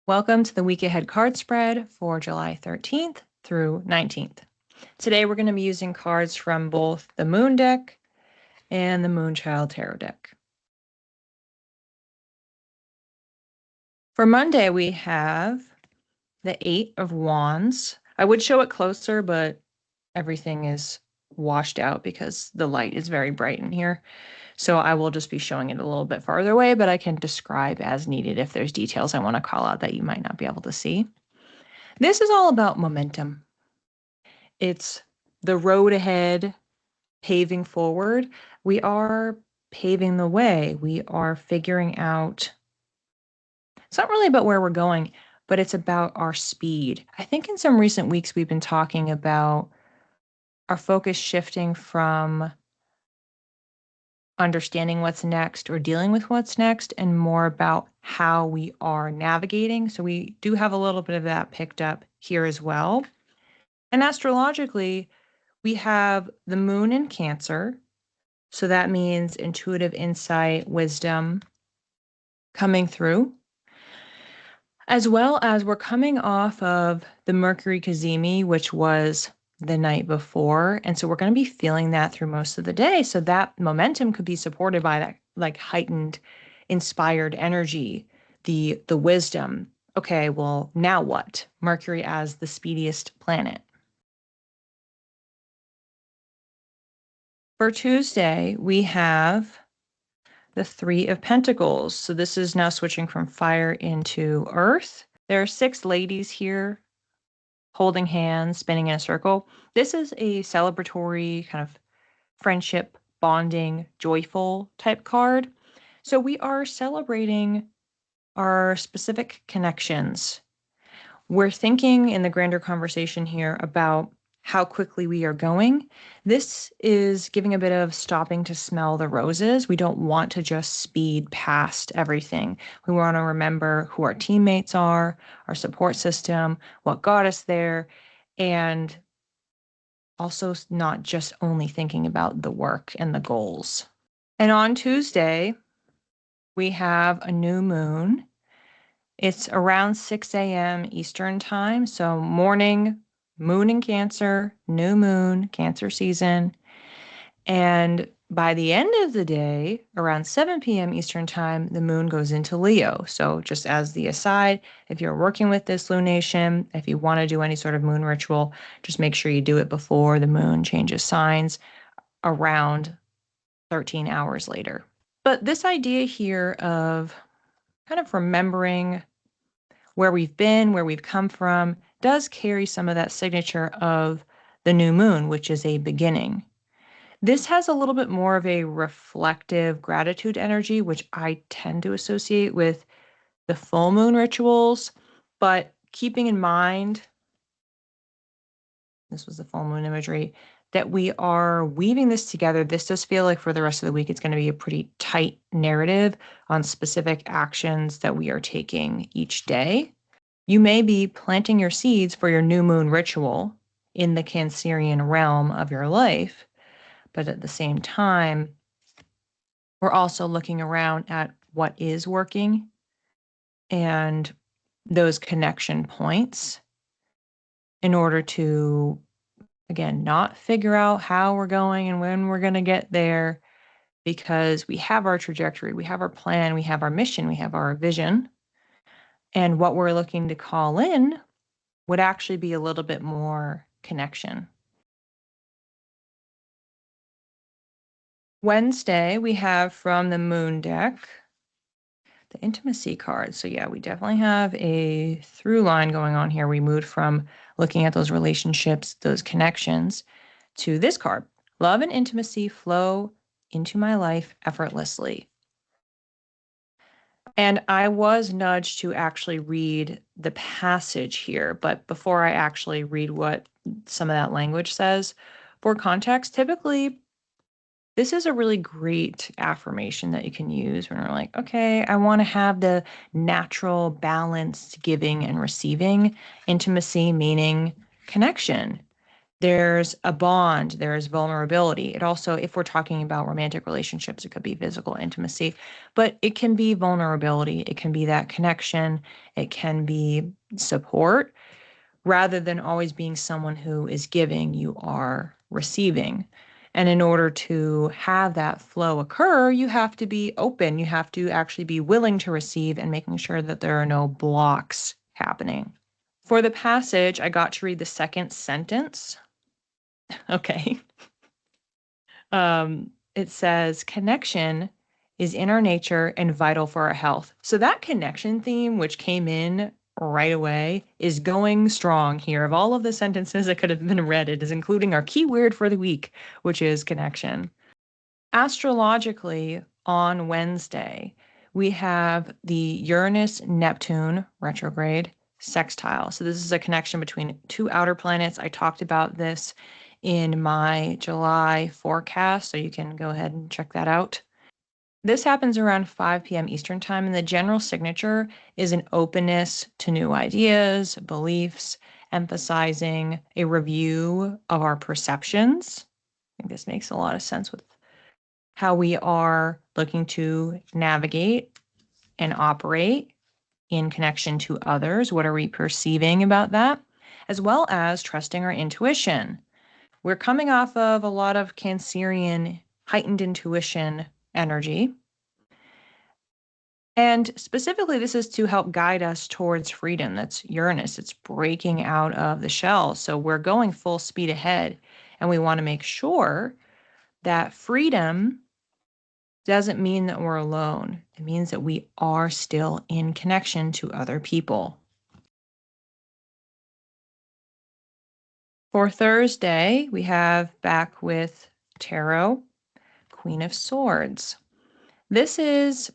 Welcome to the week ahead card spread for July 13th through 19th. Today we're going to be using cards from both the Moon deck and the Moonchild tarot deck. For Monday, we have the Eight of Wands. I would show it closer, but everything is washed out because the light is very bright in here. So I will just be showing it a little bit farther away, but I can describe as needed if there's details I want to call out that you might not be able to see. This is all about momentum. It's the road ahead, paving forward. We are paving the way. We are figuring out. It's not really about where we're going, but it's about our speed. I think in some recent weeks, we've been talking about our focus shifting from understanding what's next or dealing with what's next and more about how we are navigating. So we do have a little bit of that picked up here as well. And astrologically, we have the moon in Cancer. So that means intuitive insight, wisdom coming through, as well as we're coming off of the Mercury Cazimi, which was the night before. And so we're going to be feeling that through most of the day. So that momentum could be supported by that like heightened, inspired energy, the wisdom. Okay, well, now what? Mercury as the speediest planet. For Tuesday, we have the Three of Pentacles. So this is now switching from fire into earth. There are 6 ladies here holding hands, spinning in a circle. This is a celebratory kind of friendship, bonding, joyful type card. So we are celebrating our specific connections. We're thinking in the grander conversation here about how quickly we are going. This is giving a bit of stopping to smell the roses. We don't want to just speed past everything. We want to remember who our teammates are, our support system, what got us there, and also not just only thinking about the work and the goals. And on Tuesday, we have a new moon. It's around 6 a.m. Eastern time. So morning, moon in Cancer, new moon, Cancer season. And by the end of the day, around 7 p.m. Eastern time, the moon goes into Leo. So just as the aside, if you're working with this lunation, if you want to do any sort of moon ritual, just make sure you do it before the moon changes signs around 13 hours later. But this idea here of kind of remembering where we've been, where we've come from, does carry some of that signature of the new moon, which is a beginning. This has a little bit more of a reflective gratitude energy, which I tend to associate with the full moon rituals, but keeping in mind, this was the full moon imagery, that we are weaving this together. This does feel like for the rest of the week, it's going to be a pretty tight narrative on specific actions that we are taking each day. You may be planting your seeds for your new moon ritual in the Cancerian realm of your life, but at the same time, we're also looking around at what is working and those connection points in order to, again, not figure out how we're going and when we're going to get there, because we have our trajectory, we have our plan, we have our mission, we have our vision. And what we're looking to call in would actually be a little bit more connection. Wednesday, we have from the Moon deck, the intimacy card. So yeah, we definitely have a through line going on here. We moved from looking at those relationships, those connections, to this card. Love and intimacy flow into my life effortlessly. And I was nudged to actually read the passage here, but before I actually read what some of that language says, for context, typically this is a really great affirmation that you can use when you're like, okay, I want to have the natural balanced giving and receiving, intimacy meaning connection. There's a bond, there's vulnerability. It also, if we're talking about romantic relationships, it could be physical intimacy, but it can be vulnerability. It can be that connection. It can be support. Rather than always being someone who is giving, you are receiving. And in order to have that flow occur, you have to be open. You have to actually be willing to receive and making sure that there are no blocks happening. For the passage, I got to read the second sentence. Okay. It says, connection is in our nature and vital for our health. So that connection theme, which came in right away, is going strong here. Of all of the sentences that could have been read, it is including our key word for the week, which is connection. Astrologically, on Wednesday, we have the Uranus-Neptune retrograde sextile. So this is a connection between two outer planets. I talked about this in my July forecast, so you can go ahead and check that out. This happens around 5 p.m. Eastern Time, and the general signature is an openness to new ideas, beliefs, emphasizing a review of our perceptions. I think this makes a lot of sense with how we are looking to navigate and operate in connection to others. What are we perceiving about that? As well as trusting our intuition. We're coming off of a lot of Cancerian heightened intuition energy. And specifically, this is to help guide us towards freedom. That's Uranus. It's breaking out of the shell. So we're going full speed ahead. And we want to make sure that freedom doesn't mean that we're alone. It means that we are still in connection to other people. For Thursday, we have back with Tarot, Queen of Swords. This is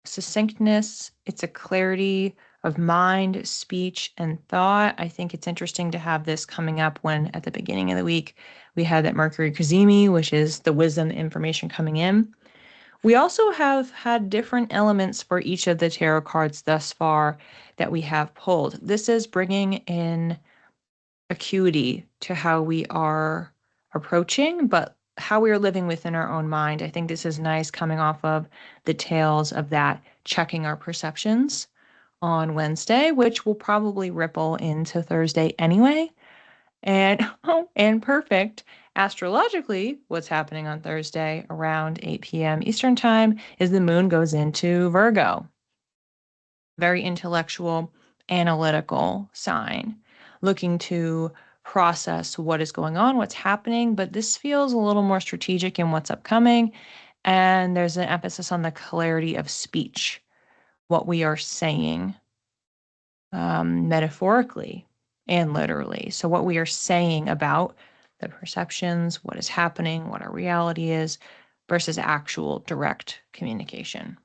succinctness. It's a clarity of mind, speech, and thought. I think it's interesting to have this coming up when at the beginning of the week, we had that Mercury Cazimi, which is the wisdom, the information coming in. We also have had different elements for each of the tarot cards thus far that we have pulled. This is bringing in acuity to how we are approaching, but how we are living within our own mind. I think this is nice coming off of the tails of that checking our perceptions on Wednesday, which will probably ripple into Thursday anyway. And and perfect. Astrologically, what's happening on Thursday around 8 p.m. Eastern Time is the moon goes into Virgo. Very intellectual, analytical sign, looking to process what is going on, what's happening, but this feels a little more strategic in what's upcoming. And there's an emphasis on the clarity of speech, what we are saying, metaphorically and literally. So, what we are saying about the perceptions, what is happening, what our reality is, versus actual direct communication.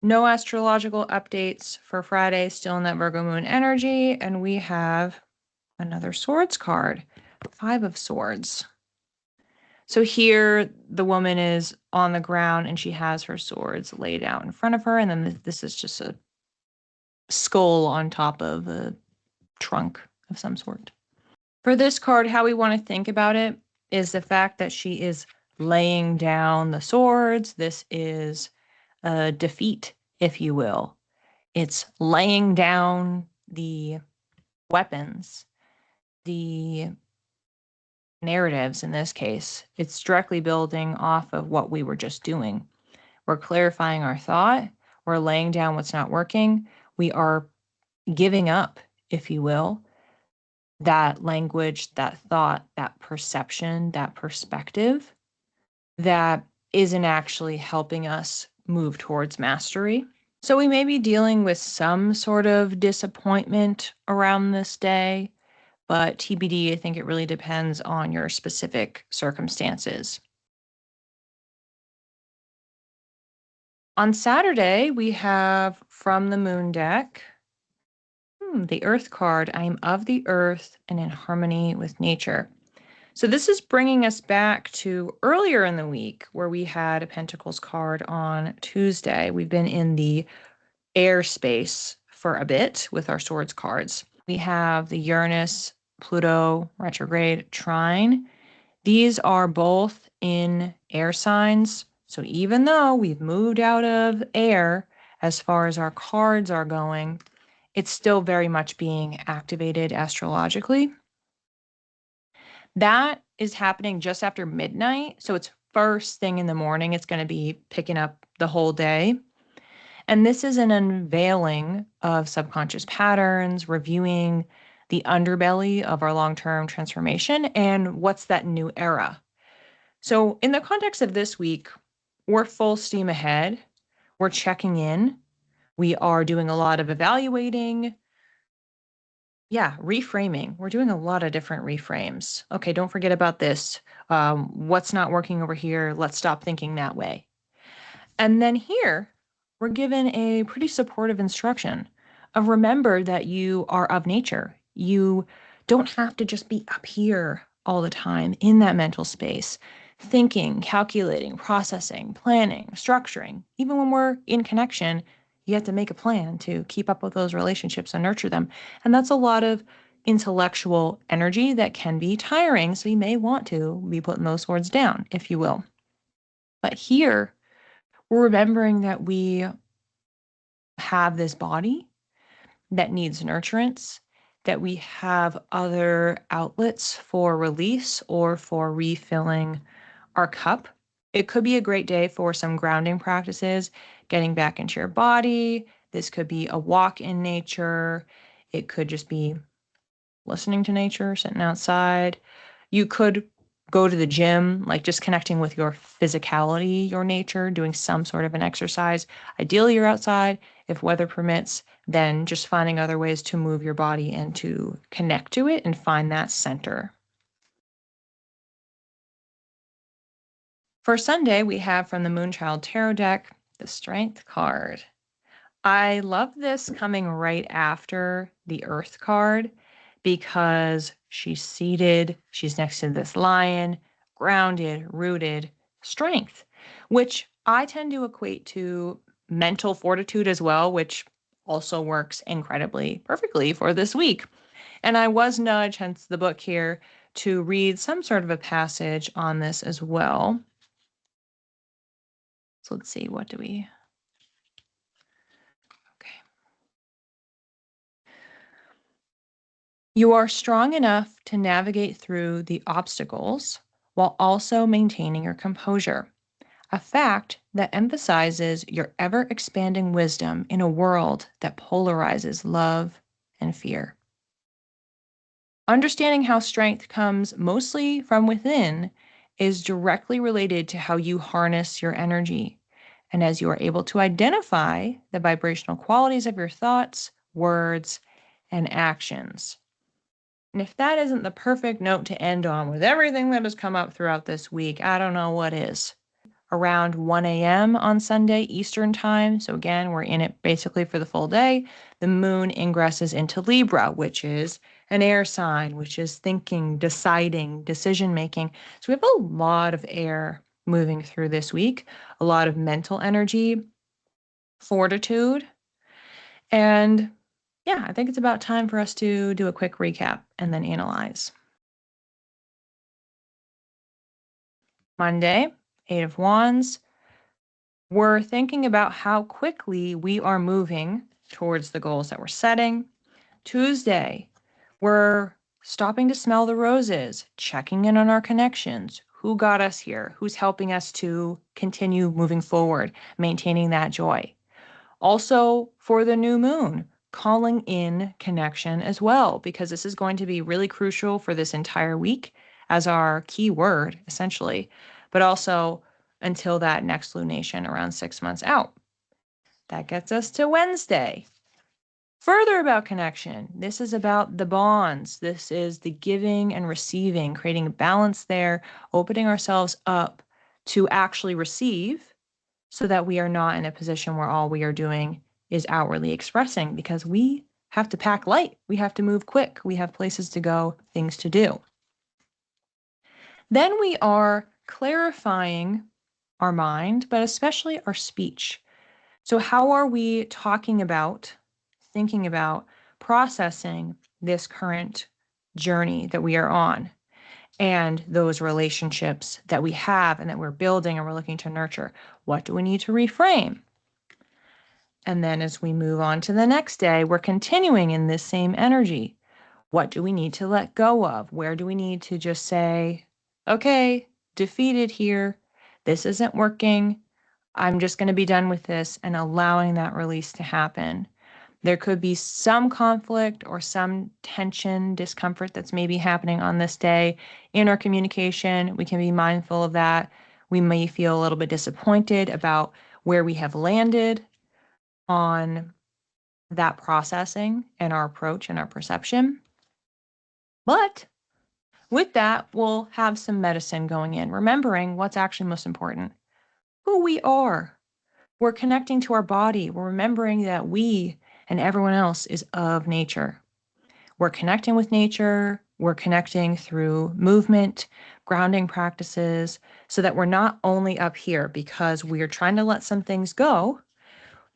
No astrological updates for Friday, still in that Virgo moon energy. And we have another swords card, 5 of Swords. So here the woman is on the ground and she has her swords laid out in front of her. And then this is just a skull on top of a trunk of some sort. For this card, how we want to think about it is the fact that she is laying down the swords. This is a defeat, if you will. It's laying down the weapons, the narratives in this case. It's directly building off of what we were just doing. We're clarifying our thought. We're laying down what's not working. We are giving up, if you will, that language, that thought, that perception, that perspective that isn't actually helping us move towards mastery. So we may be dealing with some sort of disappointment around this day, but TBD, I think it really depends on your specific circumstances. On Saturday, we have from the Moon deck, the Earth card. I am of the Earth and in harmony with nature. So this is bringing us back to earlier in the week where we had a Pentacles card on Tuesday. We've been in the air space for a bit with our swords cards. we have the Uranus, Pluto retrograde trine. These are both in air signs. So even though we've moved out of air as far as our cards are going, it's still very much being activated astrologically. That is happening just after midnight. So it's first thing in the morning. It's going to be picking up the whole day. And this is an unveiling of subconscious patterns, reviewing the underbelly of our long term transformation and what's that new era. So, in the context of this week, we're full steam ahead. We're checking in. We are doing a lot of evaluating. Yeah, reframing. We're doing a lot of different reframes. Okay, don't forget about this. What's not working over here? Let's stop thinking that way. And then here, we're given a pretty supportive instruction of remember that you are of nature. You don't have to just be up here all the time in that mental space, thinking, calculating, processing, planning, structuring. Even when we're in connection, you have to make a plan to keep up with those relationships and nurture them. And that's a lot of intellectual energy that can be tiring. So you may want to be putting those swords down, if you will. But here, we're remembering that we have this body that needs nurturance, that we have other outlets for release or for refilling our cup. It could be a great day for some grounding practices, getting back into your body. This could be a walk in nature. It could just be listening to nature, sitting outside. You could go to the gym, like just connecting with your physicality, your nature, doing some sort of an exercise. Ideally, you're outside. If weather permits, then just finding other ways to move your body and to connect to it and find that center. For Sunday, we have from the Moonchild Tarot deck the Strength card. I love this coming right after the Earth card because she's seated, she's next to this lion, grounded, rooted, strength, which I tend to equate to mental fortitude as well, which also works incredibly perfectly for this week. And I was nudged, hence the book here, to read some sort of a passage on this as well. So let's see, what do we... Okay. You are strong enough to navigate through the obstacles while also maintaining your composure, a fact that emphasizes your ever expanding wisdom in a world that polarizes love and fear. Understanding how strength comes mostly from within is directly related to how you harness your energy. And as you are able to identify the vibrational qualities of your thoughts, words, and actions. And if that isn't the perfect note to end on with everything that has come up throughout this week, I don't know what is. Around 1 a.m. on Sunday Eastern Time, so again, we're in it basically for the full day, the moon ingresses into Libra, which is an air sign, which is thinking, deciding, decision making. So we have a lot of air moving through this week, a lot of mental energy, fortitude, and yeah, I think it's about time for us to do a quick recap and then analyze. Monday, Eight of Wands. We're thinking about how quickly we are moving towards the goals that we're setting. Tuesday, we're stopping to smell the roses, checking in on our connections. Who got us here? Who's helping us to continue moving forward, maintaining that joy? Also, for the new moon, calling in connection as well, because this is going to be really crucial for this entire week as our key word, essentially, but also until that next lunation around 6 months out. That gets us to Wednesday. Further about connection, this is about the bonds. This is the giving and receiving, creating a balance there, opening ourselves up to actually receive so that we are not in a position where all we are doing is outwardly expressing, because we have to pack light. We have to move quick. We have places to go, things to do. Then we are clarifying our mind, but especially our speech. So how are we talking about, thinking about, processing this current journey that we are on and those relationships that we have and that we're building and we're looking to nurture. What do we need to reframe? And then as we move on to the next day, we're continuing in this same energy. What do we need to let go of? Where do we need to just say, okay, defeated here. This isn't working. I'm just going to be done with this, and allowing that release to happen. There could be some conflict or some tension, discomfort that's maybe happening on this day in our communication. We can be mindful of that. We may feel a little bit disappointed about where we have landed on that processing and our approach and our perception. But with that, we'll have some medicine going in, remembering what's actually most important, who we are. We're connecting to our body. We're remembering that we and everyone else is of nature. We're connecting with nature. We're connecting through movement, grounding practices, so that we're not only up here because we're trying to let some things go.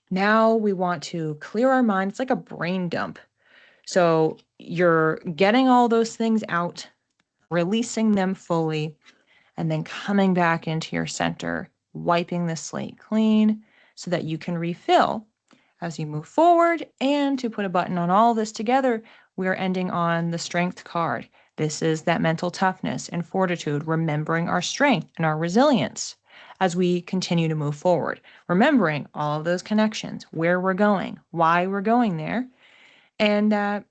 Now we want to clear our mind. It's like a brain dump. So you're getting all those things out, releasing them fully, and then coming back into your center, wiping the slate clean so that you can refill as you move forward. And to put a button on all this together, we are ending on the strength card. This is that mental toughness and fortitude, remembering our strength and our resilience as we continue to move forward, remembering all of those connections, where we're going, why we're going there, and that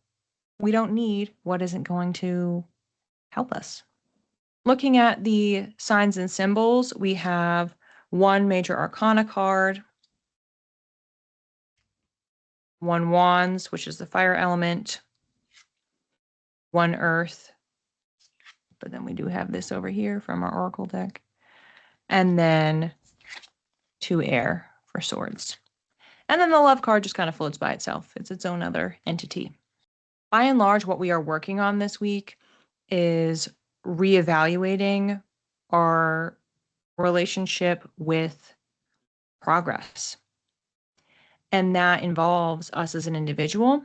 we don't need what isn't going to help us. Looking at the signs and symbols, we have one major arcana card, one wands, which is the fire element, one earth, but then we do have this over here from our oracle deck, and then two air for swords. And then the love card just kind of floats by itself. It's its own other entity. By and large, what we are working on this week is reevaluating our relationship with progress. And that involves us as an individual,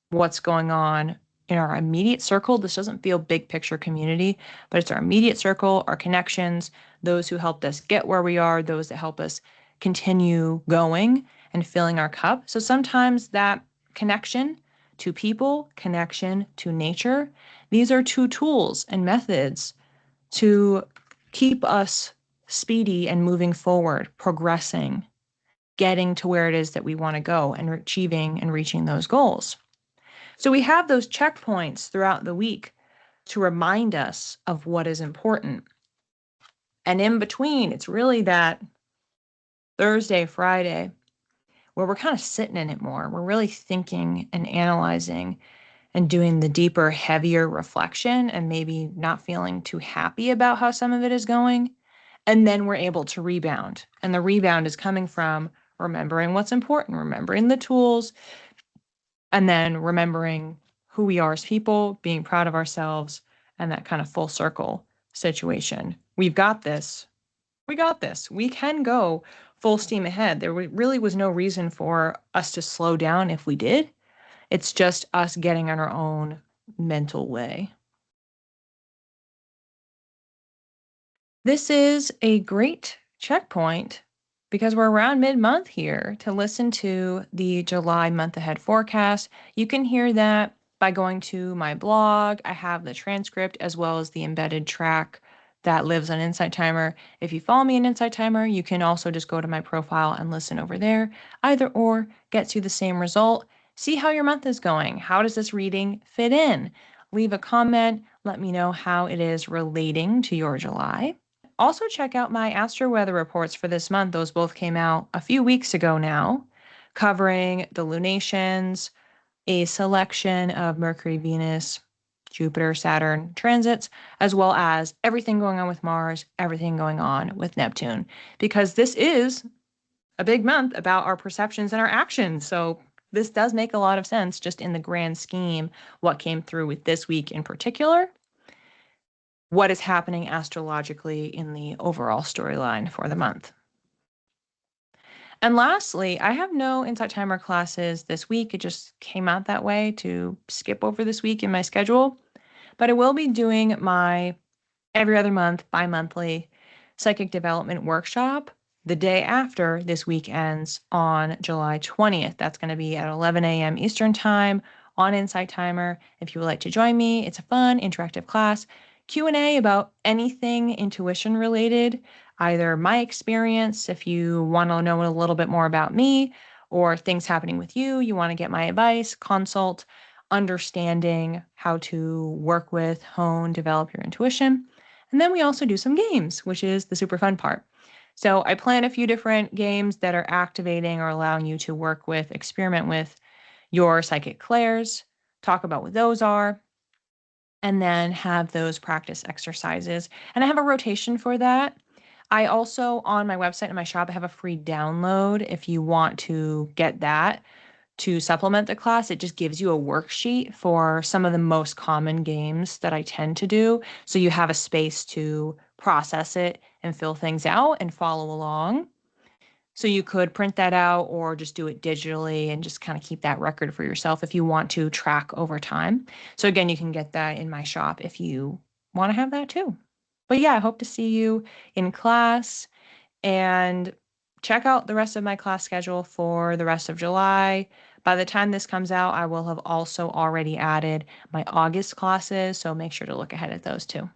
what's going on in our immediate circle. This doesn't feel big picture community, but it's our immediate circle, our connections, those who helped us get where we are, those that help us continue going and filling our cup. So sometimes that connection to people, connection to nature, these are two tools and methods to keep us speedy and moving forward, progressing, getting to where it is that we want to go and achieving and reaching those goals. So we have those checkpoints throughout the week to remind us of what is important. And in between, it's really that Thursday, Friday, where we're kind of sitting in it more. We're really thinking and analyzing and doing the deeper, heavier reflection and maybe not feeling too happy about how some of it is going. And then we're able to rebound. And the rebound is coming from remembering what's important, remembering the tools, and then remembering who we are as people, being proud of ourselves, and that kind of full circle situation. We've got this. We got this. We can go full steam ahead. There really was no reason for us to slow down if we did. It's just us getting on our own mental way. This is a great checkpoint because we're around mid-month here to listen to the July month ahead forecast. You can hear that by going to my blog. I have the transcript as well as the embedded track that lives on Insight Timer. If you follow me in Insight Timer, you can also just go to my profile and listen over there. Either or gets you the same result. See how your month is going. How does this reading fit in? Leave a comment. Let me know how it is relating to your July. Also, check out my astro weather reports for this month. Those both came out a few weeks ago now, covering the lunations, a selection of Mercury, Venus, Jupiter, Saturn transits, as well as everything going on with Mars, everything going on with Neptune, because this is a big month about our perceptions and our actions. So this does make a lot of sense just in the grand scheme, what came through with this week in particular, what is happening astrologically in the overall storyline for the month. And lastly, I have no Insight Timer classes this week. It just came out that way to skip over this week in my schedule. But I will be doing my every other month, bi-monthly psychic development workshop the day after this week ends on July 20th. That's going to be at 11 a.m. Eastern Time on Insight Timer. If you would like to join me, it's a fun, interactive class. Q&A about anything intuition related, either my experience, if you want to know a little bit more about me, or things happening with you, you want to get my advice, consult, understanding how to work with, hone, develop your intuition. And then we also do some games, which is the super fun part. So I plan a few different games that are activating or allowing you to work with, experiment with your psychic clairs, talk about what those are, and then have those practice exercises. And I have a rotation for that. I also, on my website and my shop, I have a free download if you want to get that to supplement the class. It just gives you a worksheet for some of the most common games that I tend to do. So you have a space to process it and fill things out and follow along. So you could print that out or just do it digitally and just kind of keep that record for yourself if you want to track over time. So again, you can get that in my shop if you want to have that too. But yeah, I hope to see you in class and check out the rest of my class schedule for the rest of July. By the time this comes out, I will have also already added my August classes, so make sure to look ahead at those too.